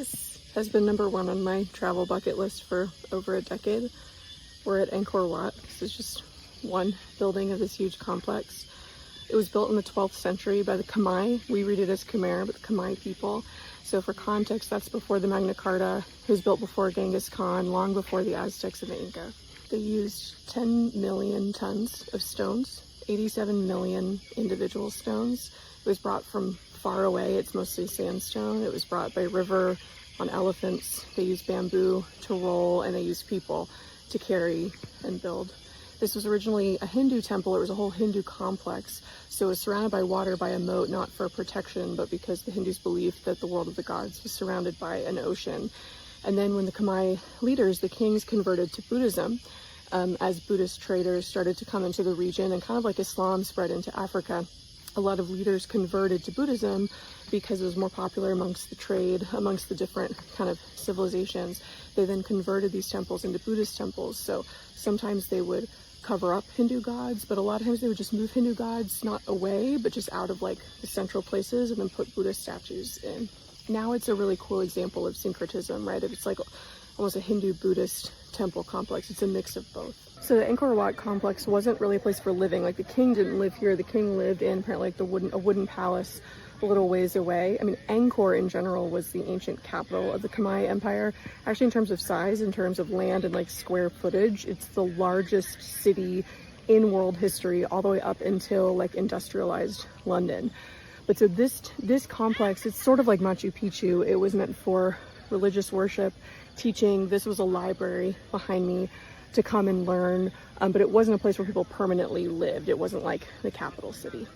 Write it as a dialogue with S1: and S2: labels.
S1: place has been number one on my travel bucket list for over a decade. We're at Angkor Wat. This is just one building of this huge complex. It was built in the 12th century by the Khmer. We read it as Khmer, but the Khmer people. So for context, that's before the Magna Carta. It was built before Genghis Khan, long before the Aztecs and the Inca. They used 10 million tons of stones, 87 million individual stones. It was brought from far away. It's mostly sandstone. It was brought by river on elephants. They used bamboo to roll, and they used people to carry and build. This was originally a Hindu temple. It was a whole Hindu complex. So it was surrounded by water by a moat, not for protection, but because the Hindus believed that the world of the gods was surrounded by an ocean. And then when the Khmer leaders, the kings, converted to Buddhism, as Buddhist traders started to come into the region, and kind of like Islam spread into Africa, a lot of leaders converted to Buddhism because it was more popular amongst the trade, amongst the different kind of civilizations. They then converted these temples into Buddhist temples. So sometimes they would cover up Hindu gods, but a lot of times they would just move Hindu gods, not away, but just out of like the central places, and then put Buddhist statues in. Now it's a really cool example of syncretism, right? It's like almost a Hindu-Buddhist temple complex. It's a mix of both. So the Angkor Wat complex wasn't really a place for living. Like the king didn't live here. The king lived in apparently like a wooden palace a little ways away. I mean, Angkor in general was the ancient capital of the Khmer Empire. Actually, in terms of size, in terms of land and like square footage, it's the largest city in world history, all the way up until like industrialized London. But so this complex, it's sort of like Machu Picchu. It was meant for religious worship, teaching. This was a library behind me to come and learn, but it wasn't a place where people permanently lived. It wasn't like the capital city.